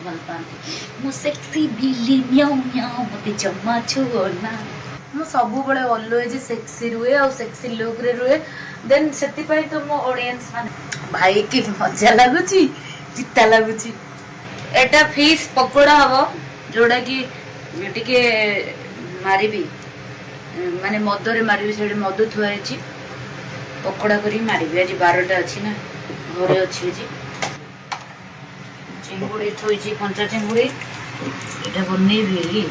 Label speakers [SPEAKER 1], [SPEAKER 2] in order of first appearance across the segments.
[SPEAKER 1] भल पाती मु सेक्सी बिल्ली म्याऊ म्याऊ मते जम्मा छोड़ना मु सब बळे ऑलवेज सेक्सी रुए और सेक्सी लुक रे रुए देन सेति पई तो मो ऑडियंस माने भाई की मजा लागुची चित्ता लागुची एटा फिश पकोड़ा हबो जोड़ा की टिके मारिबी माने मदरे मारिबी सेडे मद थुआइची पकोड़ा करी मारिबी आज 12टा अछि ना घरे अछि जी चिंगुड़ी थुइची कंचा चिंगुड़ी एटा बनेबी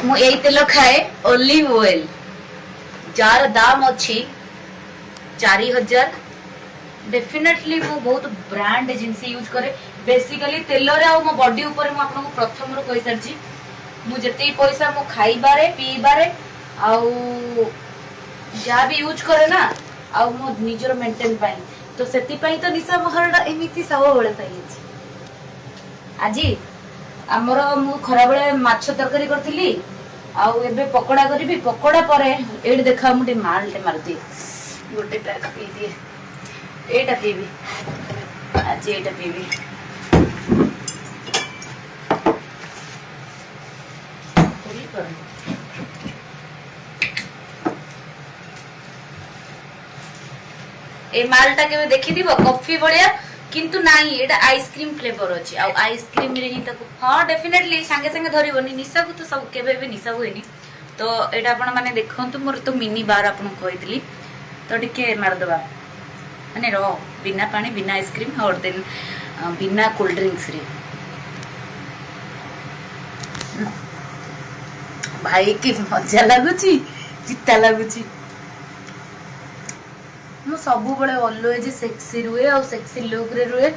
[SPEAKER 1] मु एई तेल खाए ओलिव ऑयल जार दाम अछि 4000 डेफिनेटली मु बहुत ब्रांड एजेंसी यूज करे बेसिकली तेल रे आ मो बॉडी ऊपर मु आपन को प्रथम रो कहि सरची मु जते पैसा मु खाइबारे पीबारे आउ जा भी यूज करे ना आ मो निजर मेंटेन पाई तो सेति पाई तो निशा महरडा एमिति सब बळे पाई अछि आजी हमरो मु खरा बळे माछ तरकारी करथिली आउ एबे पकोड़ा करबी पकोड़ा परे एड देखा मुटे मालटे मारती गोटे पैक पी दिए एटा पीबी आज एटा पीबी पूरी कर ए मालटा के देखि दिबो कॉफी बळिया किंतु नाही एटा आइसक्रीम फ्लेवर अछि आ आइसक्रीम रे ही तको हां डेफिनेटली संगे संगे धरिबोनी निशा को तो सब केबे भी निशा होइनी तो एटा आपण माने देखंतु मोर तो मिनी बार आपण कहितली तो टिके मार दबा माने रो बिना पानी बिना आइसक्रीम और देन बिना कोल्ड ड्रिंक्स रे भाई की मजा लागुची चित्ता लागुची मु सब बळे ऑलवेज सेक्सी रुए और सेक्सी लुक रे रुए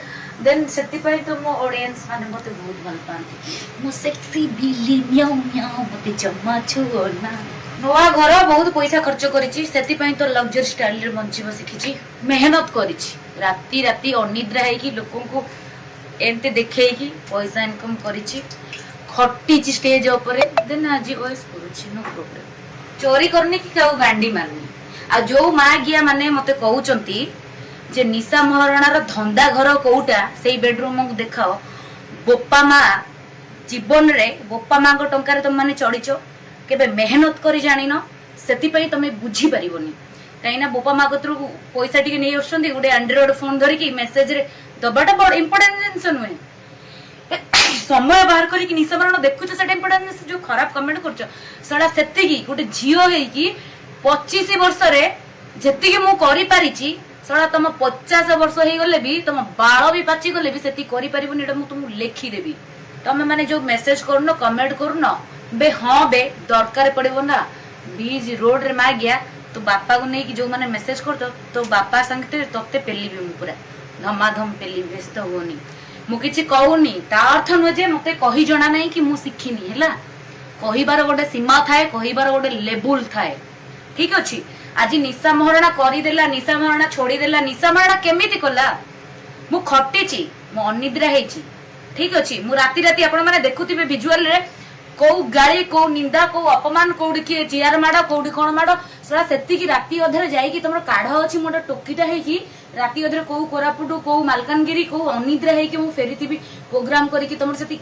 [SPEAKER 1] देन सेति पई तो मो ऑडियंस माने मते बहुत भल पाती मु सेक्सी बिल्ली म्याऊ म्याऊ मते जम्मा छोड़ना नवा घर बहुत पैसा खर्च करिछि सेति पई तो लग्जरी स्टाइल रे बंचिबो सिखिछि मेहनत करिछि राती राती अनिद्रा है कि लोकन को एंते देखै कि पैसा इनकम करिछि खट्टिछि स्टेज ऊपर देन आज वॉइस करूछि नो प्रॉब्लम चोरी करने की काउ गांडी मारनी आ जो माँ गिया माने मते कहउचंती जे निशा महाराणा रो धंदा घर कोउटा सेई बेडरूम को देखाओ बोपा माँ जीवन रे बोपा माँ को टंकार तुम माने चढ़ीचो केबे मेहनत करी जानिन सेति पई तमे बुझी परिबोनी काइना बोपा माँ कतरु पैसा टिके नै आछंती गुडे एंड्रॉइड फोन धरि कि मेसेज रे दबाटा बड़ इंपोर्टेंट जिंस नुए समय बाहर करी कि निशा महाराणा देखुछ सेटा इंपोर्टेंट जो खराब कमेंट करछ सडा सेति की गुडे जियो हे कि 25 वर्ष रे जेति कि मु करि पारिची सडा तम 50 वर्ष हे गले भी तम बाळ भी पाची गले भी सेति करि परिबोनी एटा मु तुमु लेखि देबी तमे माने जो मेसेज करनो कमेंट करनो बे हां बे दरकार पड़िबो ना बीज रोड रे मा गया तो बापा को नै कि जो माने मेसेज करतो तो बापा संगते तते पेली भी मु पूरा धमाधम पेली व्यस्त होनी मु किछि कहूनी ता अर्थ न जे मते कहि जणा नै कि मु सिखिनी हैला कहिबार गोटे सीमा थाए कहिबार गोटे लेवल थाए ठीक अछि आज निशा महाराणा करी देला निशा महाराणा छोड़ी देला निशा महाराणा केमिति कला मु खट्टिची मु अनिद्रा हेची ठीक अछि मु राती राती आपण माने देखुतिबे विजुअल रे को गाली को निंदा को अपमान कोडी के चियार माडा कोडी कोन माडो सरा सेति की राती अधरे जाई कि तमरो काढ अछि मोटा टोकीटा हे कि राती अधरे को कोरापुटु को मालकानगिरी को अनिद्रा हे कि मु फेरितिबी प्रोग्राम करी कि तमरो सेति